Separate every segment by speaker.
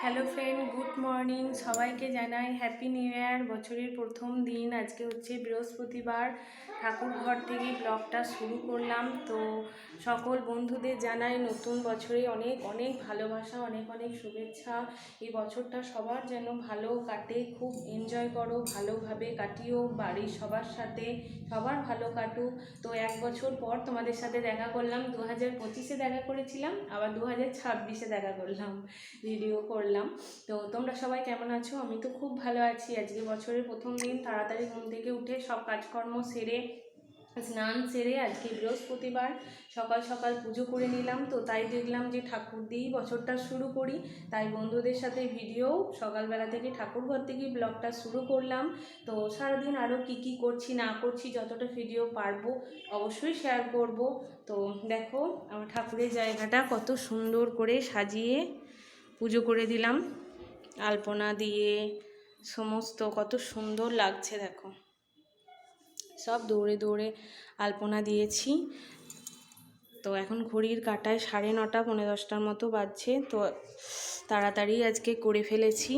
Speaker 1: Hello friend, good morning. সবাইকে জানাই happy new year. বছরের প্রথম দিন আজকে হচ্ছে বৃহস্পতিবার। ঠাকুর ঘর থেকে ব্লগটা শুরু করলাম। তো সকল বন্ধুদের জানাই নতুন বছরে অনেক অনেক ভালোবাসা, অনেক অনেক শুভেচ্ছা। এই বছরটা সবার যেন ভালো কাটে, খুব এনজয় করো, ভালোভাবে কাটিও, বাড়ির সবার সাথে সবার ভালো কাটুক। তো এক বছর পর তোমাদের সাথে দেখা করলাম। 2025-এ দেখা করেছিলাম, আবার 2026-এ দেখা করলাম, ভিডিও করলাম। তো তোমরা সবাই কেমন আছো? আমি তো খুব ভালো আছি। আজকে বছরের প্রথম দিন, তাড়াতাড়ি ঘুম থেকে উঠে সব কাজকর্ম সেরে, স্নান সেরে, আজকে বৃহস্পতিবার, সকাল সকাল পুজো করে নিলাম। তো তাই দেখলাম যে ঠাকুর দিয়েই বছরটা শুরু করি। তাই বন্ধুদের সাথে ভিডিও সকালবেলা থেকে ঠাকুর ঘর থেকে ব্লগটা শুরু করলাম। তো সারাদিন আরও কি করছি না করছি যতটা ভিডিও পারবো অবশ্যই শেয়ার করব। তো দেখো আমার ঠাকুরের জায়গাটা কত সুন্দর করে সাজিয়ে পুজো করে দিলাম, আলপনা দিয়ে সমস্ত কত সুন্দর লাগছে। দেখো সব দৌড়ে দৌড়ে আলপনা দিয়েছি। তো এখন ঘড়ির কাঁটায় 9:30 পৌনে 10টার মতো বাজছে। তো তাড়াতাড়ি আজকে করে ফেলেছি।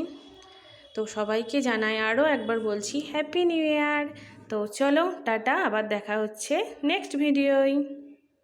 Speaker 1: তো সবাইকে জানাই, আরও একবার বলছি হ্যাপি নিউ ইয়ার। তো চলো টাটা, আবার দেখা হচ্ছে নেক্সট ভিডিওয়।